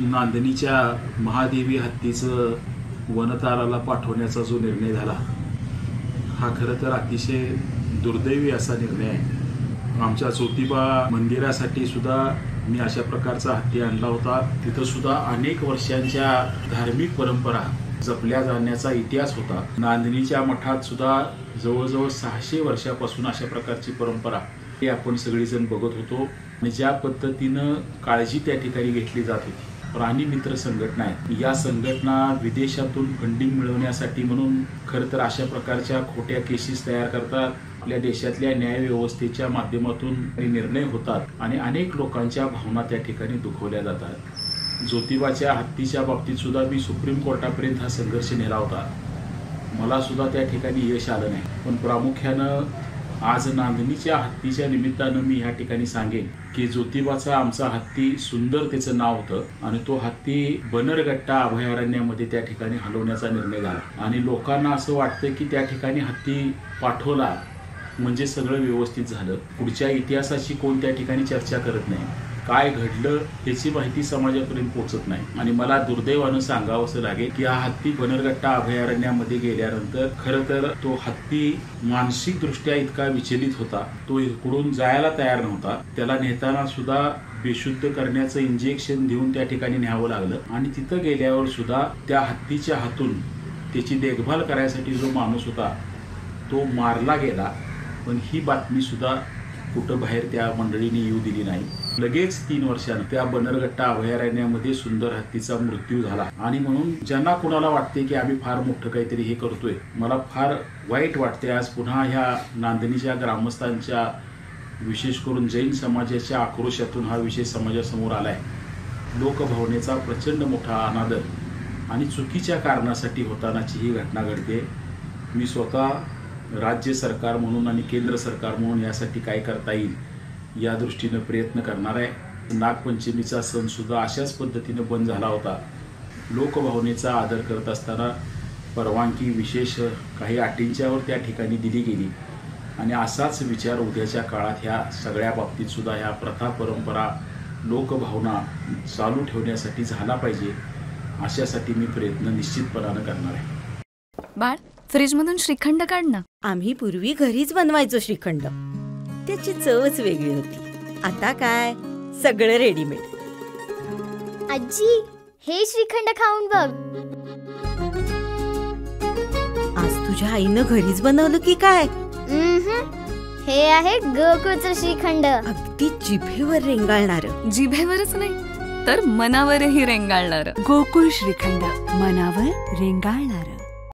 नांदणीच्या महादेवी हत्तीचं वनताराला पाठवण्याचा जो निर्णय झाला हा खरं तर अतिशय दुर्दैवी असा निर्णय आहे। आमच्या ज्योतिबा मंदिरासाठी सुद्धा मी अशा प्रकारचा हत्ती आणला होता। तिथं सुद्धा अनेक वर्षांच्या धार्मिक परंपरा जपल्या जाण्याचा इतिहास होता। नांदणीच्या मठात सुद्धा जवळजवळ 600 वर्षापासून अशा प्रकारची परंपरा ही आपण सगळेजण बघत होतो आणि ज्या पद्धतीनं काळजी त्या ठिकाणी घेतली जात होती। प्राणी मित्र संघटना आहे, या संघटना विदेशातून फंडिंग मिळवण्यासाठी म्हणून खरं तर अशा प्रकारच्या खोट्या केसेस तयार करतात। आपल्या देशातल्या न्याय व्यवस्थेच्या माध्यमातून निर्णय होतात आणि अनेक लोकांच्या भावना त्या ठिकाणी दुखवल्या जातात। ज्योतिबाच्या हत्तीच्या बाबतीत सुद्धा मी सुप्रीम कोर्टापर्यंत हा संघर्ष नेला होता। मला सुद्धा त्या ठिकाणी यश आलं नाही, पण प्रामुख्यानं आज नांदणीच्या हत्तीच्या निमित्तानं मी या ठिकाणी सांगेन की ज्योतिबाचा आमचा हत्ती सुंदर त्याचं नाव होतं आणि तो हत्ती बन्नरघट्टा अभयारण्यामध्ये त्या ठिकाणी हलवण्याचा निर्णय झाला आणि लोकांना असं वाटतं की त्या ठिकाणी हत्ती पाठवला म्हणजे सगळं व्यवस्थित झालं। पुढच्या इतिहासाची कोण त्या ठिकाणी चर्चा करत नाही, काय घडलं याची माहिती समाजापर्यंत पोहोचत नाही आणि मला दुर्दैवानं सांगावंसं लागेल की हा हत्ती बन्नरघट्टा अभयारण्यामध्ये गेल्यानंतर खरं तर तो हत्ती मानसिकदृष्ट्या इतका विचलित होता, तो इकडून जायला तयार नव्हता। त्याला नेताना सुद्धा बेशुद्ध करण्याचं इंजेक्शन देऊन त्या ठिकाणी न्यावं लागलं आणि तिथं गेल्यावर सुद्धा त्या हत्तीच्या हातून त्याची देखभाल करायसाठी जो माणूस होता तो मारला गेला। पण ही बातमी सुद्धा कुठं बाहेर त्या मंडळीने येऊ दिली नाही। लगेच 3 वर्षांनी त्या बन्नरघट्टा अभयारण्यामध्ये सुंदर हत्तीचा मृत्यू झाला आणि म्हणून ज्यांना कुणाला वाटते की आम्ही फार मोठं काहीतरी हे करतोय, मला फार वाईट वाटते। आज पुन्हा ह्या नांदणीच्या ग्रामस्थांच्या विशेष करून जैन समाजाच्या आक्रोशातून हा विषय समाजासमोर आलाय। लोकभावनेचा प्रचंड मोठा अनादर आणि चुकीच्या कारणासाठी होतानाची ही घटना घडते। मी स्वतः राज्य सरकार म्हणून आणि केंद्र सरकार म्हणून यासाठी काय करता येईल या दृष्टीने प्रयत्न करणार आहे। नागपंचमीचा सण सुद्धा अशाच पद्धतीने बंद झाला होता। लोकभावनेचा आदर करत असताना परवानगी विशेष काही अटींच्यावर त्या ठिकाणी दिली गेली आणि असाच विचार उद्याच्या काळात ह्या सगळ्या बाबतीत सुद्धा ह्या प्रथा परंपरा लोकभावना चालू ठेवण्यासाठी झाला पाहिजे, अशासाठी मी प्रयत्न निश्चितपणाने करणार आहे। बाळ, फ्रीजमधून श्रीखंड काढ ना। आम्ही पूर्वी घरीच बनवायचो श्रीखंड, त्याची चवच वेगळी होती। आता काय सगळं रेडीमेड। आजी, हे श्रीखंड खाऊन बघ। आज तुझ्या आईनं घरीच बनवलं की काय? हे आहे गोकुळचं श्रीखंड, अगदी जिभेवर रेंगाळणार। जिभेवरच नाही तर मनावरही रेंगाळणार। गोकुळ श्रीखंड, मनावर रेंगाळणार।